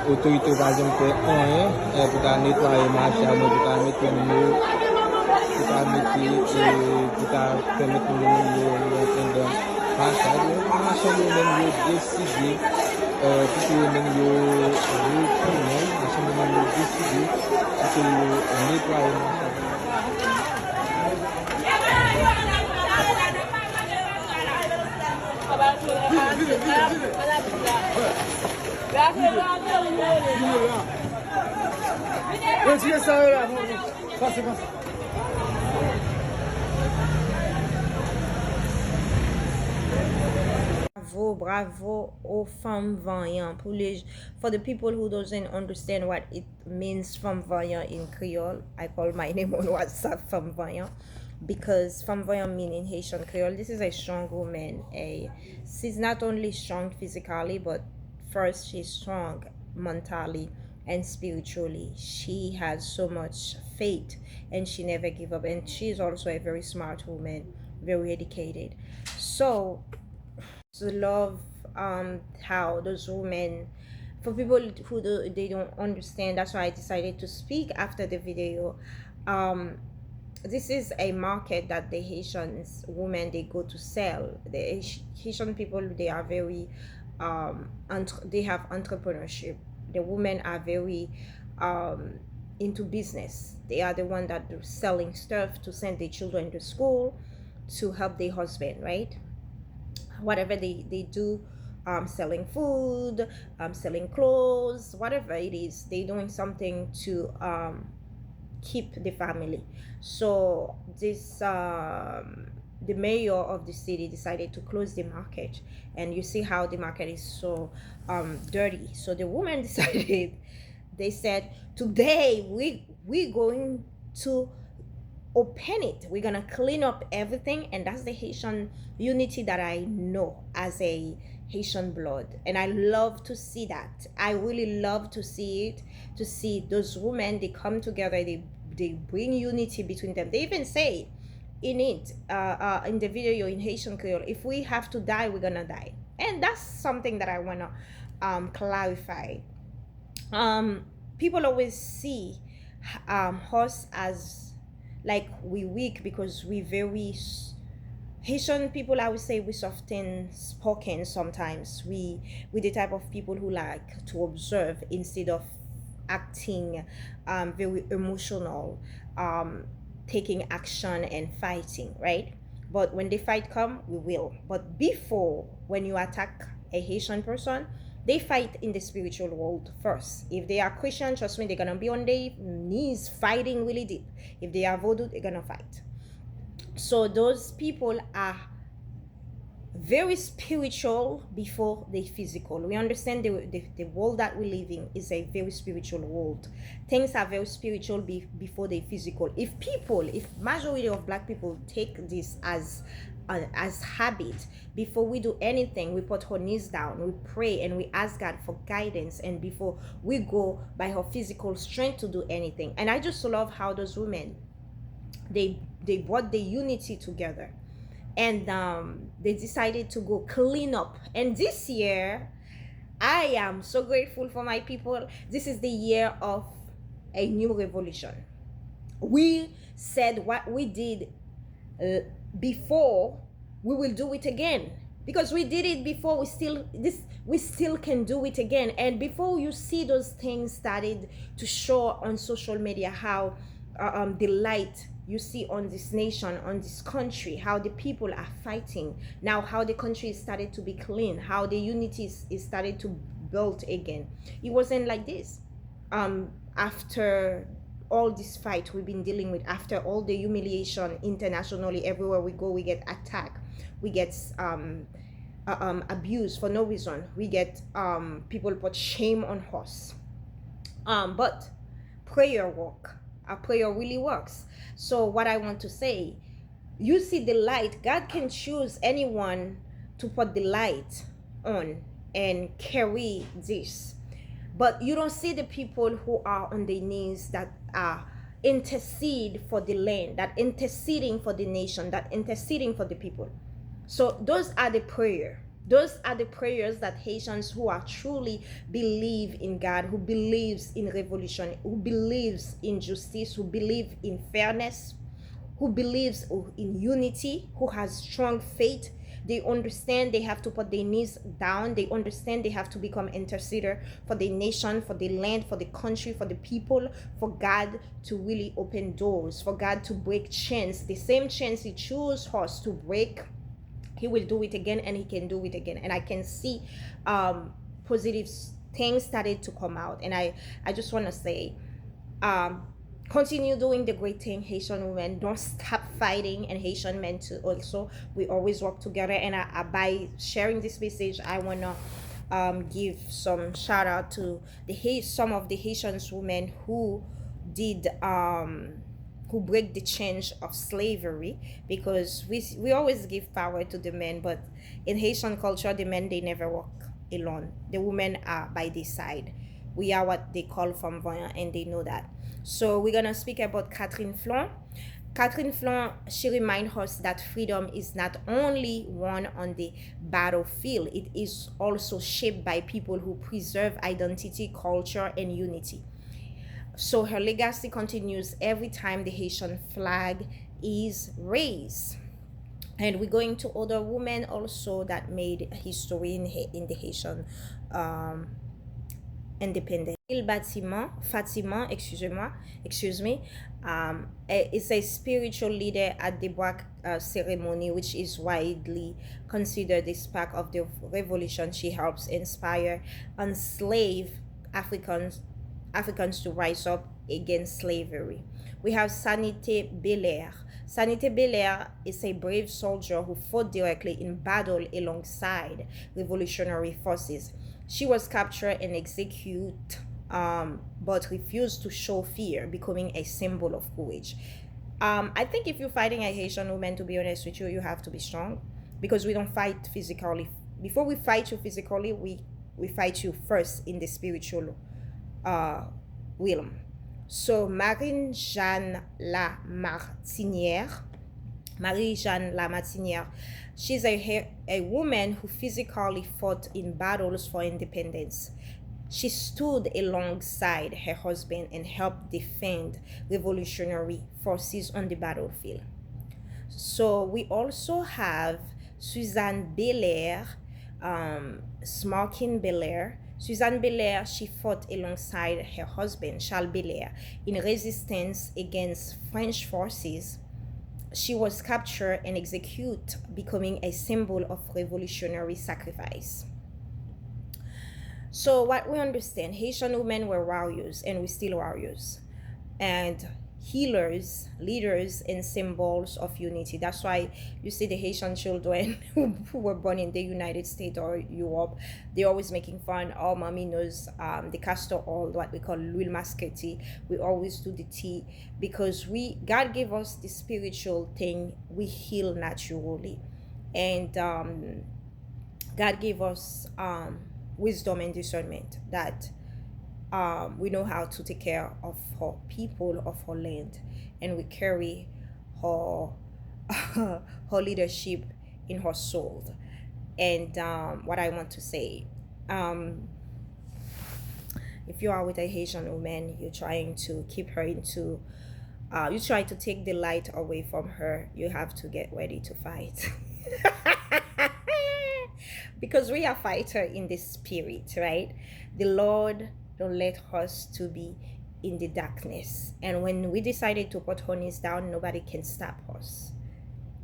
Autorité par exemple rien pour nettoyer marché, pour mettre pour permettre de marché même décider pour même décider pour nettoyer Bravo aux femmes vaillantes. For the people who doesn't understand what it means femme vaillant in Creole, I call my name on WhatsApp femme vaillant, because femme vaillant mean in Haitian Creole, this is a strong woman. She's not only strong physically, but first she's strong mentally and spiritually. She has so much faith and she never give up, and she's also a very smart woman, very educated. So to love how those women, for people who they don't understand, that's why I decided to speak after the video. This is a market that the Haitians women they go to sell. The Haitian people, they are very they have entrepreneurship. The women are very into business. They are the one that are selling stuff to send their children to school, to help their husband, right? Whatever they do, selling food, selling clothes, whatever it is, they're doing something to keep the family. So this the mayor of the city decided to close the market, and you see how the market is so dirty. So the woman decided, they said, today we going to open it, we're gonna clean up everything. And that's the Haitian unity that I know as a Haitian blood, and I love to see that. I really love to see it, to see those women, they come together, they bring unity between them. They even say in it, in the video in Haitian Creole, if we have to die, we're gonna die. And that's something that I wanna clarify. People always see us as like we weak because we very Haitian people, I would say, we often spoken sometimes. We the type of people who like to observe instead of acting, very emotional, taking action and fighting, right? But when the fight come, we will. But before, when you attack a Haitian person, they fight in the spiritual world first. If they are Christian, trust me, they're gonna be on their knees fighting really deep. If they are voodoo, they're gonna fight. So those people are very spiritual before the physical. We understand the world that we live in is a very spiritual world. Things are very spiritual before the physical. If majority of black people take this as habit, before we do anything, we put our knees down, we pray, and we ask God for guidance, and before we go by our physical strength to do anything. And I just love how those women, they brought the unity together, and they decided to go clean up. And this year, I am so grateful for my people. This is the year of a new revolution. We said what we did before, we will do it again, because we did it before. We still can do it again. And before you see those things started to show on social media, how the light you see on this nation, on this country, how the people are fighting now, how the country is started to be clean, how the unity is started to build again. It wasn't like this. After all this fight we've been dealing with, after all the humiliation internationally, everywhere we go, we get attacked, we get abused for no reason, we get people put shame on us. But prayer work. Our prayer really works. So what I want to say, you see the light. God can choose anyone to put the light on and carry this. But you don't see the people who are on their knees, that are intercede for the land, that interceding for the nation, that interceding for the people. So those are the prayer. Those are the prayers that Haitians who are truly believe in God, who believes in revolution, who believes in justice, who believe in fairness, who believes in unity, who has strong faith. They understand they have to put their knees down. They understand they have to become interceder for the nation, for the land, for the country, for the people, for God to really open doors, for God to break chains. The same chains He chose us to break, He will do it again, and He can do it again. And I can see positive things started to come out. And I just want to say, continue doing the great thing, Haitian women. Don't stop fighting, and Haitian men too. Also, we always work together. And by sharing this message, I want to give some shout out to some of the Haitian women who did who break the chains of slavery, because we always give power to the men, but in Haitian culture, the men, they never walk alone. The women are by their side. We are what they call femme voyant, and they know that. So we're gonna speak about Catherine Flon. Catherine Flon, she reminds us that freedom is not only won on the battlefield, it is also shaped by people who preserve identity, culture, and unity. So her legacy continues every time the Haitian flag is raised. And we're going to other women also that made history in the Haitian independence. Fatima, excuse me, is a spiritual leader at the Black ceremony, which is widely considered the spark of the revolution. She helps inspire enslaved Africans to rise up against slavery. We have Sanité Belair. Sanité Belair is a brave soldier who fought directly in battle alongside revolutionary forces. She was captured and executed, but refused to show fear, becoming a symbol of courage. I think if you're fighting a Haitian woman, to be honest with you, you have to be strong, because we don't fight physically. Before we fight you physically, we fight you first in the spiritual realm. So Marie-Jeanne Lamartinière, she's a woman who physically fought in battles for independence. She stood alongside her husband and helped defend revolutionary forces on the battlefield. So we also have Suzanne Belair, Smokin Belair. Suzanne Belair, she fought alongside her husband, Charles Belair, in resistance against French forces. She was captured and executed, becoming a symbol of revolutionary sacrifice. So what we understand, Haitian women were warriors, and we still warriors, and healers, leaders, and symbols of unity. That's why you see the Haitian children who were born in the United States or Europe, they're always making fun. Oh, mommy knows the castor oil, what we call l'huile masquette. We always do the tea, because God gave us the spiritual thing. We heal naturally, and God gave us wisdom and discernment, that we know how to take care of her people, of her land, and we carry her her leadership in her soul. And what I want to say, if you are with a Haitian woman, you're trying to keep her into you try to take the light away from her, you have to get ready to fight. Because we are fighter in the spirit, right? The Lord don't let us to be in the darkness, and when we decided to put our knees down, nobody can stop us.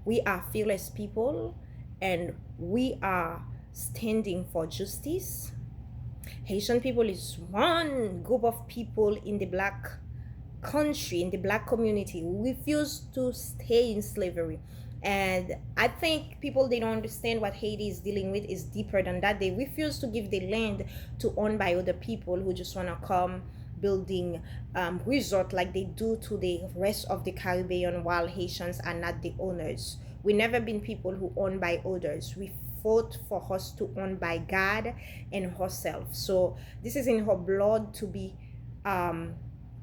We are fearless people, and we are standing for justice. Haitian people is one group of people in the black country, in the black community, who refuse to stay in slavery. And I think people, they don't understand what Haiti is dealing with is deeper than that. They refuse to give the land to own by other people who just want to come building resort like they do to the rest of the Caribbean, while Haitians are not the owners. We never been people who own by others. We fought for us to own by God and herself. So this is in her blood to be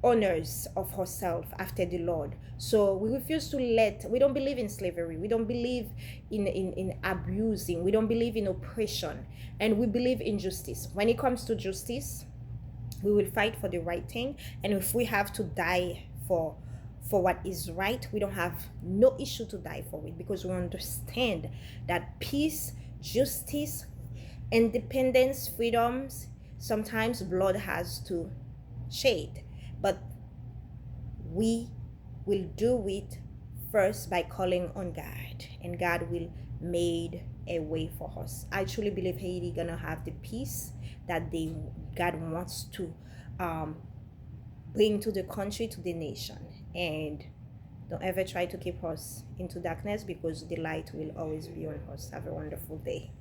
owners of herself after the Lord. So we refuse to we don't believe in slavery. We don't believe in abusing. We don't believe in oppression. And we believe in justice. When it comes to justice, we will fight for the right thing. And if we have to die for what is right, we don't have no issue to die for it, because we understand that peace, justice, independence, freedoms, sometimes blood has to shed. But we will do it first by calling on God, and God will made a way for us. I truly believe Haiti gonna have the peace that God wants to bring to the country, to the nation. And don't ever try to keep us into darkness, because the light will always be on us. Have a wonderful day.